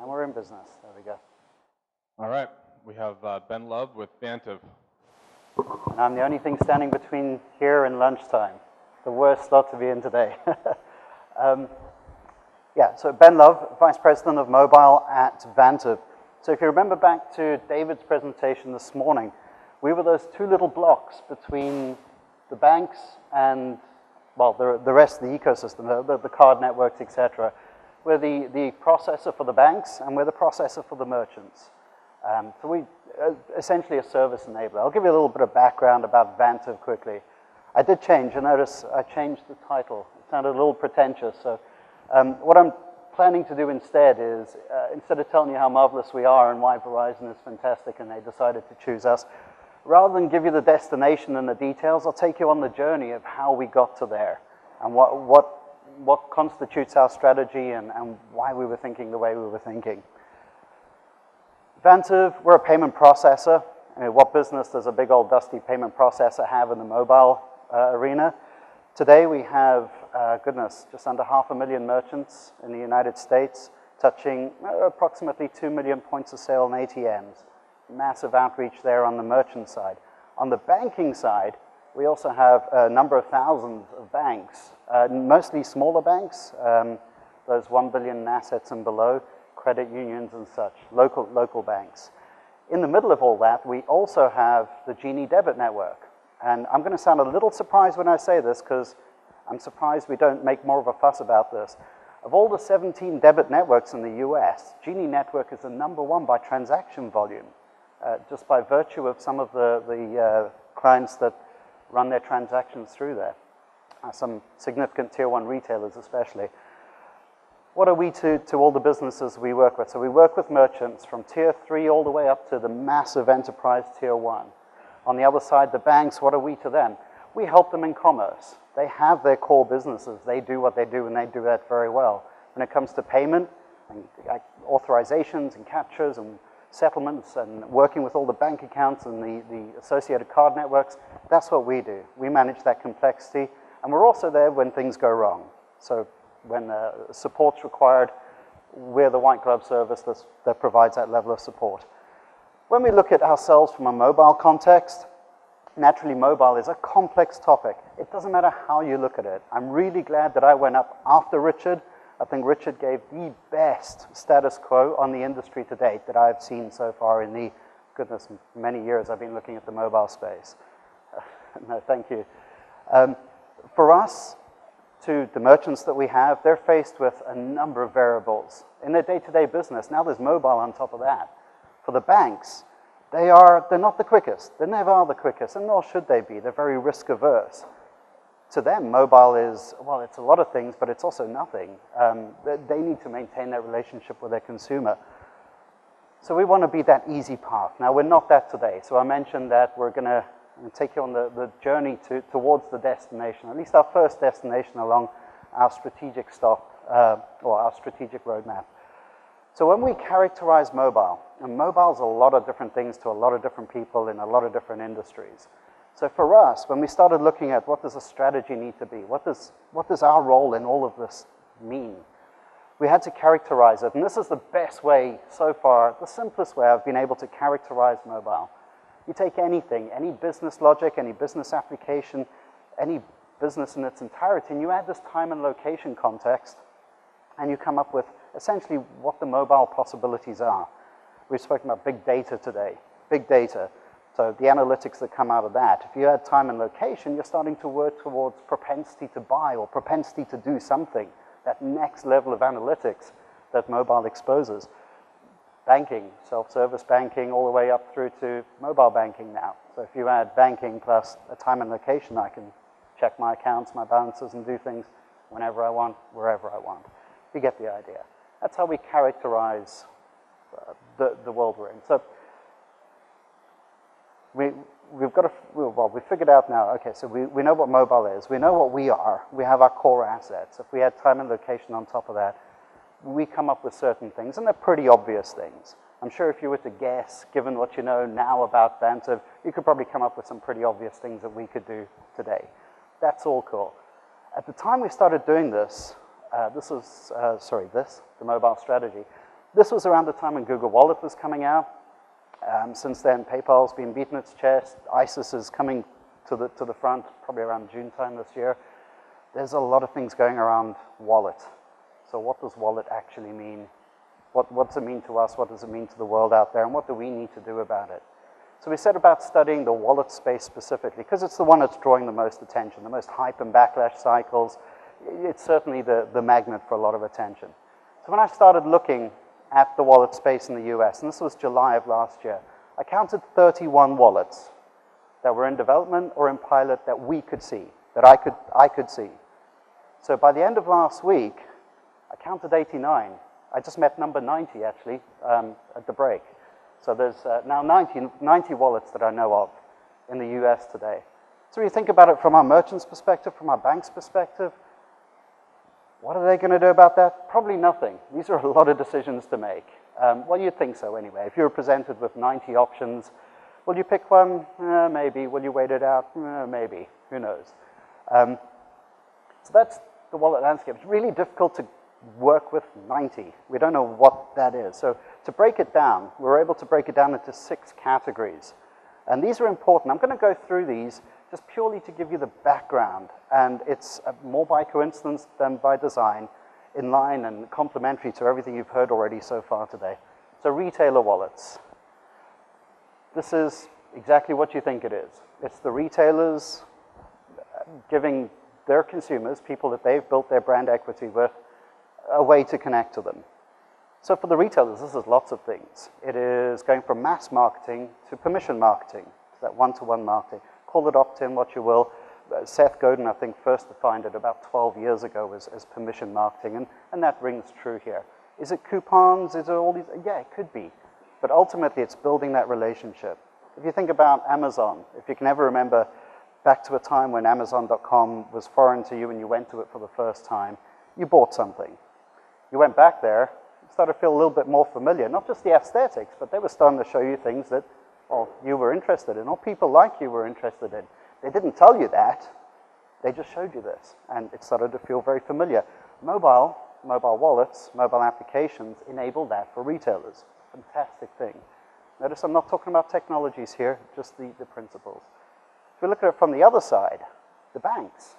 And we're in business. There we go. All right. We have Ben Love with Vantiv. And I'm the only thing standing between here and lunchtime. The worst slot to be in today. Yeah, so Ben Love, Vice President of Mobile at Vantiv. So if you remember back to David's presentation this morning, we were those two little blocks between the banks and, well, the rest of the ecosystem, the card networks, et cetera. We're the processor for the banks, and we're the processor for the merchants. So we essentially a service enabler. I'll give you a little bit of background about Vantiv quickly. I did change. You notice I changed the title. It sounded a little pretentious. So what I'm planning to do instead is, instead of telling you how marvelous we are and why Verizon is fantastic and they decided to choose us, rather than give you the destination and the details, I'll take you on the journey of how we got to there and what constitutes our strategy and why we were thinking the way we were thinking. Vantiv, we're a payment processor. I mean, what business does a big old dusty payment processor have in the mobile arena? Today we have, just under 500,000 merchants in the United States, touching approximately 2 million points of sale and ATMs. Massive outreach there on the merchant side. On the banking side, we also have a number of thousands of banks, mostly smaller banks, those 1 billion in assets and below, credit unions and such, local banks. In the middle of all that, we also have the Genie debit network. And I'm going to sound a little surprised when I say this, because I'm surprised we don't make more of a fuss about this. Of all the 17 debit networks in the US, Genie network is the #1 by transaction volume, just by virtue of some of the clients that run their transactions through there. Some significant tier 1 retailers especially. What are we to all the businesses we work with? So we work with merchants from tier 3 all the way up to the massive enterprise tier 1. On the other side, the banks, what are we to them? We help them in commerce. They have their core businesses. They do what they do, and they do that very well. When it comes to payment, and authorizations and captures and settlements and working with all the bank accounts and the associated card networks, that's what we do. We manage that complexity, and we're also there when things go wrong. So when support's required, we're the white glove service that provides that level of support. When we look at ourselves from a mobile context, naturally mobile is a complex topic. It doesn't matter how you look at it. I'm really glad that I went up after Richard. I think Richard gave the best status quo on the industry to date that I've seen so far in the, goodness, many years I've been looking at the mobile space. No, thank you. For us, to the merchants that we have, they're faced with a number of variables in their day-to-day business. Now there's mobile on top of that. For the banks, they're not the quickest. They never are the quickest, and nor should they be. They're very risk-averse. To them, mobile is, well, it's a lot of things, but it's also nothing. They need to maintain that relationship with their consumer. So we want to be that easy path. Now, we're not that today. So I mentioned that we're going to take you on the journey towards the destination, at least our first destination along our strategic stop, or our strategic roadmap. So when we characterize mobile, and mobile's a lot of different things to a lot of different people in a lot of different industries. So for us, when we started looking at what does a strategy need to be, what does our role in all of this mean, we had to characterize it. And this is the best way so far, the simplest way I've been able to characterize mobile. You take anything, any business logic, any business application, any business in its entirety, and you add this time and location context, and you come up with essentially what the mobile possibilities are. We've spoken about big data today, big data. So the analytics that come out of that. If you add time and location, you're starting to work towards propensity to buy or propensity to do something, that next level of analytics that mobile exposes. Banking, self-service banking, all the way up through to mobile banking now. So if you add banking plus a time and location, I can check my accounts, my balances, and do things whenever I want, wherever I want. You get the idea. That's how we characterize the world we're in. So we figured out now, okay, so we know what mobile is. We know what we are. We have our core assets. If we add time and location on top of that, we come up with certain things, and they're pretty obvious things. I'm sure if you were to guess, given what you know now about Vantiv, you could probably come up with some pretty obvious things that we could do today. That's all cool. At the time we started doing this, the mobile strategy, This was around the time when Google Wallet was coming out. Since then, PayPal's been beating its chest. ISIS is coming to the front, probably around June time this year. There's a lot of things going around wallet. So what does wallet actually mean? What does it mean to us? What does it mean to the world out there? And what do we need to do about it? So we set about studying the wallet space specifically, because it's the one that's drawing the most attention, the most hype and backlash cycles. It's certainly the magnet for a lot of attention. So when I started looking at the wallet space in the US, and this was July of last year, I counted 31 wallets that were in development or in pilot that we could see, that I could see. So by the end of last week, I counted 89. I just met number 90, actually, at the break. So there's now 90 wallets that I know of in the US today. So when you think about it from our merchants' perspective, from our bank's perspective, what are they going to do about that? Probably nothing. These are a lot of decisions to make. Well, you'd think so anyway. If you were presented with 90 options, will you pick one? Maybe. Will you wait it out? Maybe. Who knows? So that's the wallet landscape. It's really difficult to work with 90. We don't know what that is. So to break it down, we were able to break it down into 6 categories. And these are important. I'm going to go through these just purely to give you the background. And it's more by coincidence than by design, in line and complementary to everything you've heard already so far today. So retailer wallets. This is exactly what you think it is. It's the retailers giving their consumers, people that they've built their brand equity with, a way to connect to them. So for the retailers, this is lots of things. It is going from mass marketing to permission marketing, that one-to-one marketing. Call it opt-in, what you will. Seth Godin, I think, first defined it about 12 years ago as permission marketing, and that rings true here. Is it coupons? Is it all these? Yeah, it could be. But ultimately, it's building that relationship. If you think about Amazon, if you can ever remember back to a time when Amazon.com was foreign to you and you went to it for the first time, you bought something. You went back there, started to feel a little bit more familiar, not just the aesthetics, but they were starting to show you things that, well, you were interested in, or people like you were interested in. They didn't tell you that, they just showed you this, and it started to feel very familiar. Mobile wallets, mobile applications enable that for retailers. Fantastic thing. Notice I'm not talking about technologies here, just the principles. If we look at it from the other side, the banks.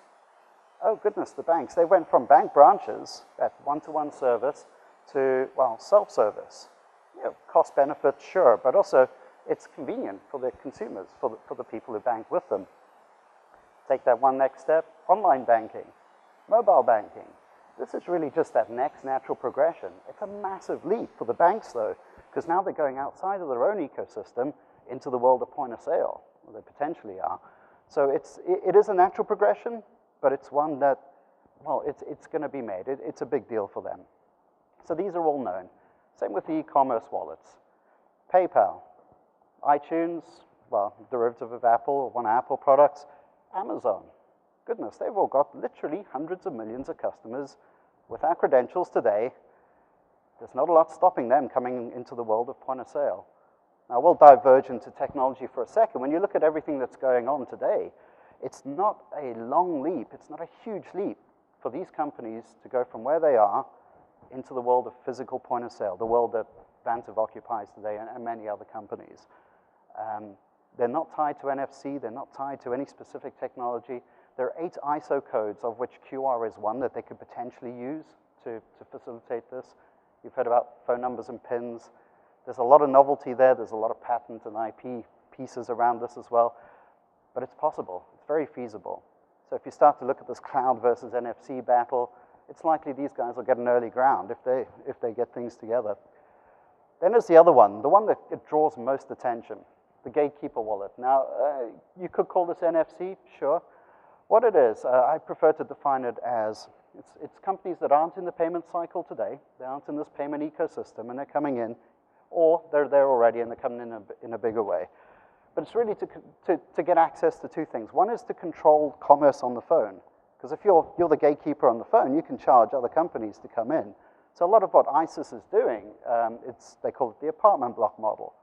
Oh goodness, the banks. They went from bank branches, that one-to-one service, to, well, self-service. You know, cost benefit, sure, but also it's convenient for the consumers, for the people who bank with them. Take that one next step, online banking, mobile banking. This is really just that next natural progression. It's a massive leap for the banks, though, because now they're going outside of their own ecosystem into the world of point of sale, or they potentially are. So it is a natural progression, but it's one that, well, it's going to be made. It's a big deal for them. So these are all known. Same with the e-commerce wallets. PayPal, iTunes, well, derivative of Apple, or one of Apple products, Amazon. Goodness, they've all got literally hundreds of millions of customers with our credentials today. There's not a lot stopping them coming into the world of point of sale. Now, we'll diverge into technology for a second. When you look at everything that's going on today, it's not a long leap, it's not a huge leap for these companies to go from where they are into the world of physical point of sale, the world that Vantiv occupies today and many other companies. They're not tied to NFC, they're not tied to any specific technology. There are 8 ISO codes, of which QR is one that they could potentially use to facilitate this. You've heard about phone numbers and PINs. There's a lot of novelty there. There's a lot of patent and IP pieces around this as well. But it's possible. It's very feasible. So if you start to look at this cloud versus NFC battle, it's likely these guys will get an early ground if they get things together. Then there's the other one, the one that it draws most attention, the gatekeeper wallet. Now, you could call this NFC, sure. What it is, I prefer to define it as, it's companies that aren't in the payment cycle today, they aren't in this payment ecosystem, and they're coming in, or they're there already and they're coming in a bigger way. But it's really to get access to 2 things. One is to control commerce on the phone, because if you're the gatekeeper on the phone, you can charge other companies to come in. So a lot of what ISIS is doing, they call it the apartment block model.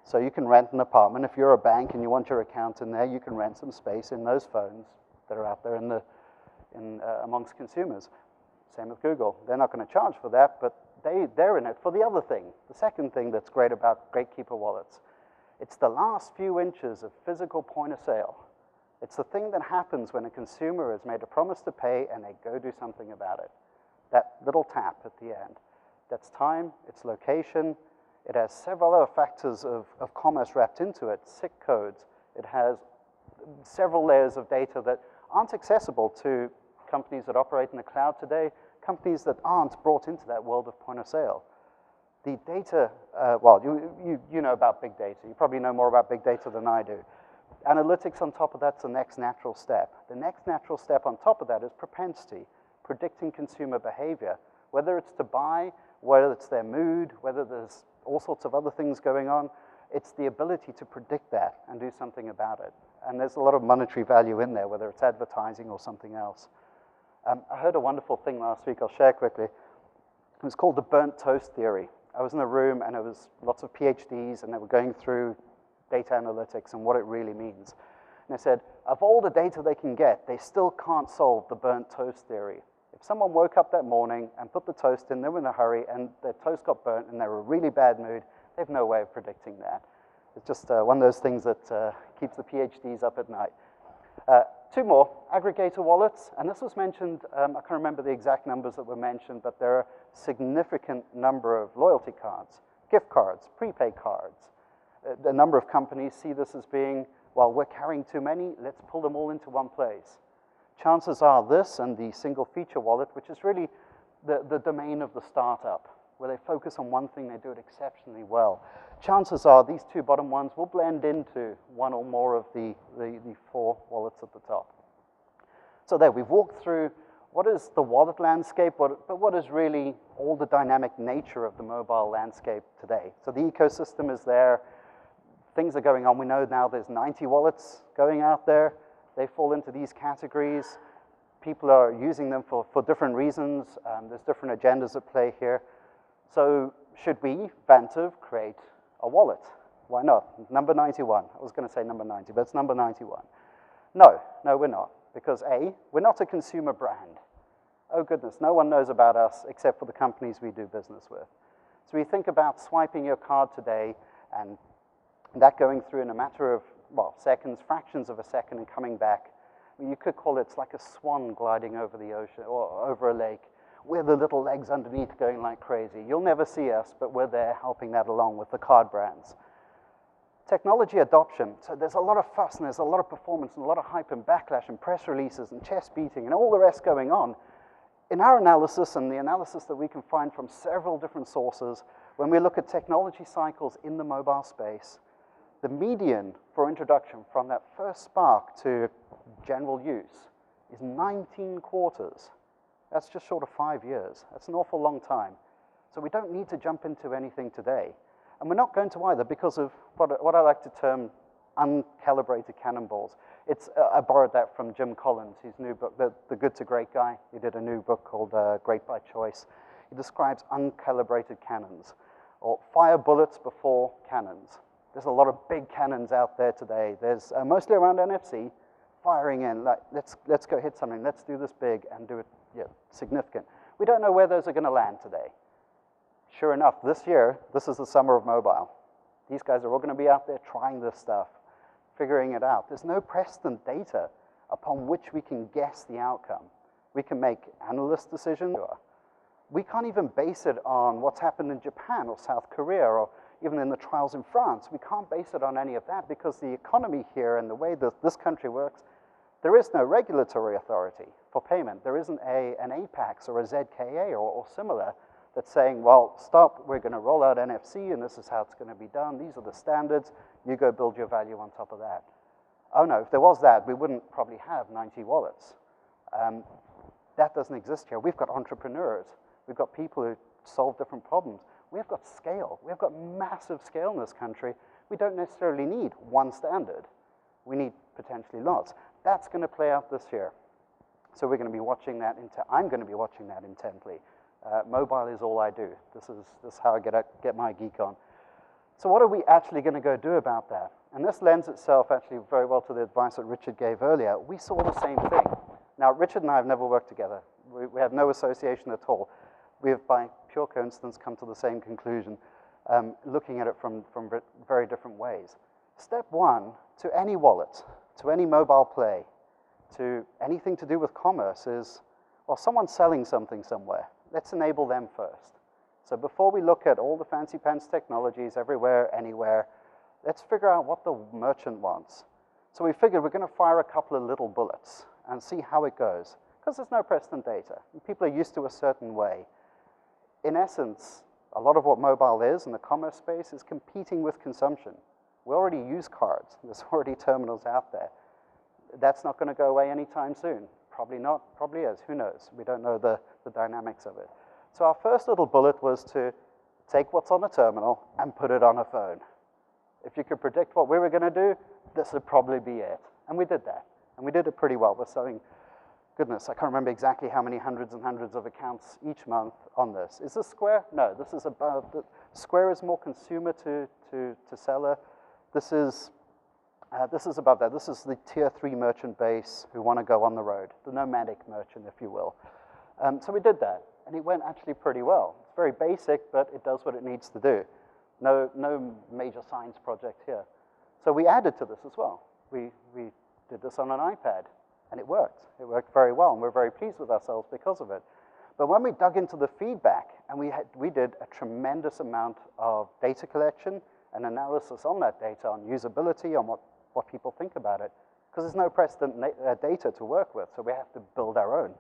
So you can rent an apartment. If you're a bank and you want your account in there, you can rent some space in those phones that are out there amongst consumers. Same with Google. They're not going to charge for that, but they're in it for the other thing. The second thing that's great about Gatekeeper wallets, it's the last few inches of physical point of sale. It's the thing that happens when a consumer has made a promise to pay and they go do something about it. That little tap at the end. That's time, it's location, it has several other factors of commerce wrapped into it, SIC codes. It has several layers of data that aren't accessible to companies that operate in the cloud today, companies that aren't brought into that world of point of sale. The data, well, you know about big data. You probably know more about big data than I do. Analytics on top of that's the next natural step. The next natural step on top of that is propensity, predicting consumer behavior, whether it's to buy, whether it's their mood, whether there's all sorts of other things going on. It's the ability to predict that and do something about it. And there's a lot of monetary value in there, whether it's advertising or something else. I heard a wonderful thing last week, I'll share quickly. It was called the burnt toast theory. I was in a room and it was lots of PhDs and they were going through data analytics and what it really means. And they said, of all the data they can get, they still can't solve the burnt toast theory. If someone woke up that morning and put the toast in, they were in a hurry and their toast got burnt and they were in a really bad mood, they have no way of predicting that. It's just one of those things that keeps the PhDs up at night. Two more, aggregator wallets, and this was mentioned, I can't remember the exact numbers that were mentioned, but there are a significant number of loyalty cards, gift cards, prepaid cards. A number of companies see this as being, well, we're carrying too many, let's pull them all into one place. Chances are this and the single feature wallet, which is really the domain of the startup, where they focus on one thing, they do it exceptionally well. Chances are these two bottom ones will blend into one or more of the four wallets at the top. So there, we've walked through what is the wallet landscape, but what is really all the dynamic nature of the mobile landscape today. So the ecosystem is there, things are going on. We know now there's 90 wallets going out there. They fall into these categories. People are using them for different reasons. There's different agendas at play here. So should we, Vantiv, create a wallet? Why not? Number 91. I was going to say number 90, but it's number 91. No, we're not. Because A, we're not a consumer brand. Oh goodness, no one knows about us except for the companies we do business with. So we think about swiping your card today and that going through in a matter of, well, seconds, fractions of a second and coming back. I mean, you could call it, it's like a swan gliding over the ocean or over a lake with the little legs underneath going like crazy. You'll never see us, but we're there helping that along with the card brands. Technology adoption. So there's a lot of fuss and there's a lot of performance and a lot of hype and backlash and press releases and chest beating and all the rest going on. In our analysis and the analysis that we can find from several different sources, when we look at technology cycles in the mobile space, the median for introduction from that first spark to general use is 19 quarters. That's just short of 5 years. That's an awful long time. So we don't need to jump into anything today. And we're not going to either because of what I like to term uncalibrated cannonballs. I borrowed that from Jim Collins, his new book, The Good to Great Guy. He did a new book called Great by Choice. He describes uncalibrated cannons, or fire bullets before cannons. There's a lot of big cannons out there today. There's mostly around NFC, firing in, like, let's go hit something, let's do this big and do it significant. We don't know where those are going to land today. Sure enough, this year, this is the summer of mobile. These guys are all going to be out there trying this stuff, figuring it out. There's no precedent data upon which we can guess the outcome. We can make analyst decisions. We can't even base it on what's happened in Japan or South Korea or even in the trials in France. We can't base it on any of that because the economy here and the way that this country works, there is no regulatory authority for payment. There isn't an APAX or a ZKA or similar that's saying, well, stop, we're going to roll out NFC and this is how it's going to be done. These are the standards. You go build your value on top of that. Oh no, if there was that, we wouldn't probably have 90 wallets. That doesn't exist here. We've got entrepreneurs. We've got people who solve different problems. We've got scale. We've got massive scale in this country. We don't necessarily need one standard. We need potentially lots. That's going to play out this year. So we're going to be watching that. I'm going to be watching that intently. Mobile is all I do. This is how I get my geek on. So what are we actually going to go do about that? And this lends itself actually very well to the advice that Richard gave earlier. We saw the same thing. Now, Richard and I have never worked together. We have no association at all. We have, by pure coincidence, come to the same conclusion, looking at it from very different ways. Step one, to any wallet, to any mobile play, to anything to do with commerce is, well, someone's selling something somewhere. Let's enable them first. So before we look at all the fancy pants technologies everywhere, anywhere, let's figure out what the merchant wants. So we figured we're going to fire a couple of little bullets and see how it goes, because there's no precedent data. People are used to a certain way. In essence, a lot of what mobile is in the commerce space is competing with consumption. We already use cards. There's already terminals out there. That's not going to go away anytime soon. Probably not, probably is, who knows? We don't know the dynamics of it. So our first little bullet was to take what's on a terminal and put it on a phone. If you could predict what we were going to do, this would probably be it. And we did that. And we did it pretty well. We're selling, goodness, I can't remember exactly how many hundreds and hundreds of accounts each month on this. Is this Square? No, this is above. Square is more consumer to seller. This is above that. This is the tier 3 merchant base who want to go on the road, the nomadic merchant, if you will. So we did that, and it went actually pretty well. It's very basic, but it does what it needs to do. No major science project here. So we added to this as well. We did this on an iPad, and it worked. It worked very well, and we're very pleased with ourselves because of it. But when we dug into the feedback, and we did a tremendous amount of data collection and analysis on that data, on usability, on what people think about it, because there's no precedent data to work with, so we have to build our own.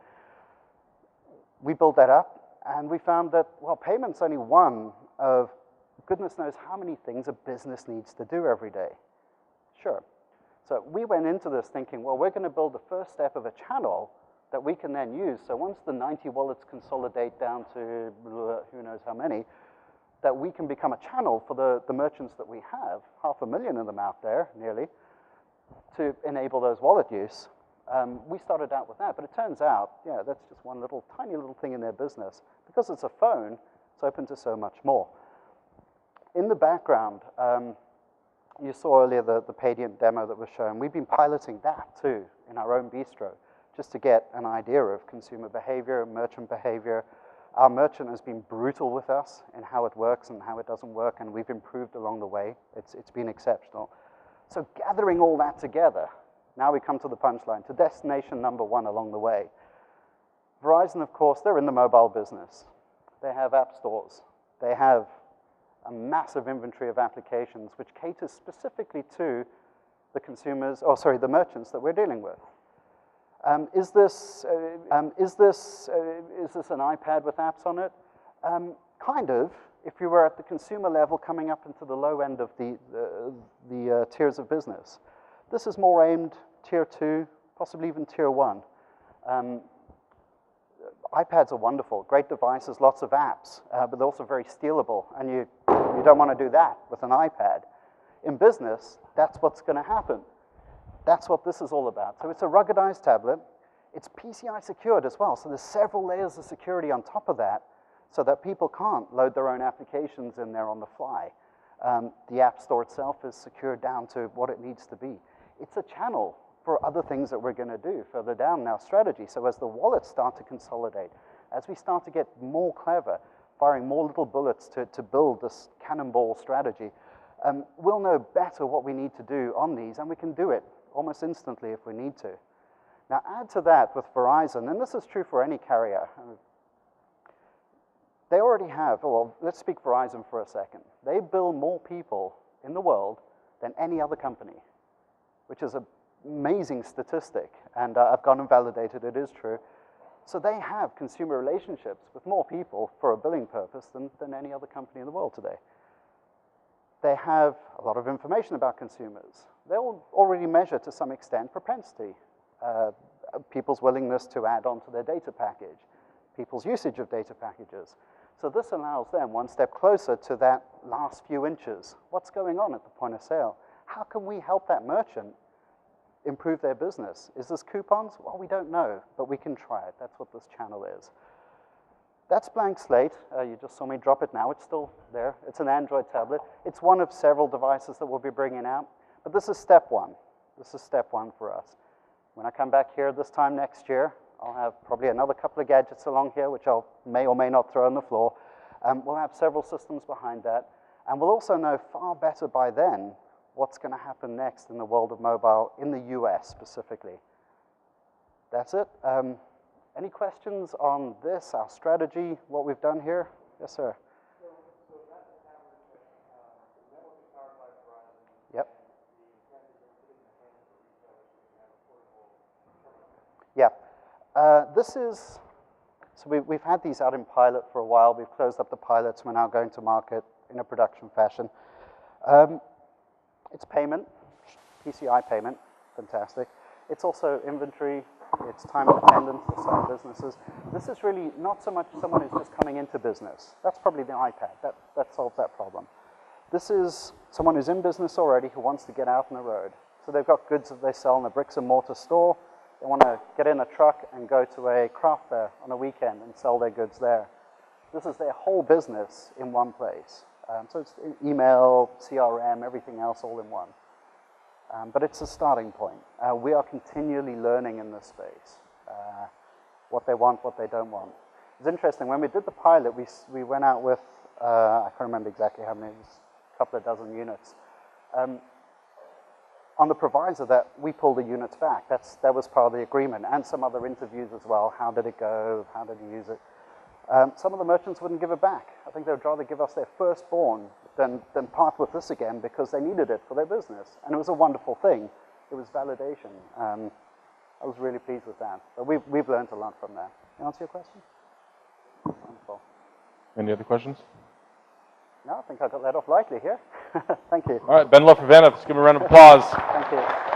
We built that up, and we found that, well, payment's only one of goodness knows how many things a business needs to do every day. Sure. So we went into this thinking, well, we're going to build the first step of a channel that we can then use. So once the 90 wallets consolidate down to who knows how many, that we can become a channel for the merchants that we have, 500,000 of them out there, nearly, to enable those wallet use. We started out with that, but it turns out, yeah, that's just one little, tiny little thing in their business. Because it's a phone, it's open to so much more. In the background, you saw earlier the Paydiant demo that was shown. We've been piloting that too in our own bistro, just to get an idea of consumer behavior, merchant behavior. Our merchant has been brutal with us in how it works and how it doesn't work, and we've improved along the way. It's been exceptional. So gathering all that together, now we come to the punchline, to destination number one along the way. Verizon, of course, they're in the mobile business. They have app stores. They have a massive inventory of applications which caters specifically to the consumers, the merchants that we're dealing with. Is this an iPad with apps on it? Kind of, if you were at the consumer level coming up into the low end of the tiers of business. This is more aimed tier 2, possibly even tier 1. iPads are wonderful, great devices, lots of apps, but they're also very stealable, and you don't want to do that with an iPad. In business, that's what's going to happen. That's what this is all about. So it's a ruggedized tablet. It's PCI secured as well, so there's several layers of security on top of that so that people can't load their own applications in there on the fly. The App Store itself is secured down to what it needs to be. It's a channel for other things that we're going to do further down in our strategy. So as the wallets start to consolidate, as we start to get more clever, firing more little bullets to build this cannonball strategy, we'll know better what we need to do on these, and we can do it almost instantly if we need to. Now add to that with Verizon, and this is true for any carrier. They already have, well, let's speak Verizon for a second. They bill more people in the world than any other company, which is an amazing statistic, and I've gone and validated it is true. So they have consumer relationships with more people for a billing purpose than any other company in the world today. They have a lot of information about consumers. They'll already measure to some extent propensity, people's willingness to add onto their data package, people's usage of data packages. So this allows them one step closer to that last few inches. What's going on at the point of sale? How can we help that merchant improve their business? Is this coupons? Well, we don't know, but we can try it. That's what this channel is. That's Blank Slate. You just saw me drop it now. It's still there. It's an Android tablet. It's one of several devices that we'll be bringing out, but this is step one. This is step one for us. When I come back here this time next year, I'll have probably another couple of gadgets along here, which I may or may not throw on the floor. We'll have several systems behind that, and we'll also know far better by then what's going to happen next in the world of mobile in the US specifically. That's it. Any questions on this, our strategy, what we've done here? Yes, sir. Yep. Yeah. This is, so we've had these out in pilot for a while. We've closed up the pilots. We're now going to market in a production fashion. It's payment, PCI payment, fantastic. It's also inventory. It's time and attendance for some businesses. This is really not so much someone who's just coming into business. That's probably the iPad. That solves that problem. This is someone who's in business already who wants to get out on the road. So they've got goods that they sell in a bricks and mortar store. They want to get in a truck and go to a craft fair on a weekend and sell their goods there. This is their whole business in one place. So it's email, CRM, everything else all in one. But it's a starting point. We are continually learning in this space, what they want, what they don't want. It's interesting, when we did the pilot, we went out with, I can't remember exactly how many, it was a couple of dozen units. On the proviso that we pulled the units back. That was part of the agreement, and some other interviews as well. How did it go? How did you use it? Some of the merchants wouldn't give it back. I think they would rather give us their firstborn than part with this again because they needed it for their business. And it was a wonderful thing. It was validation. I was really pleased with that. But we've learned a lot from that. Can I answer your question? Wonderful. Any other questions? No, I think I got let off lightly here. Thank you. All right, Ben Love for Vantiv. Let's give him a round of applause. Thank you.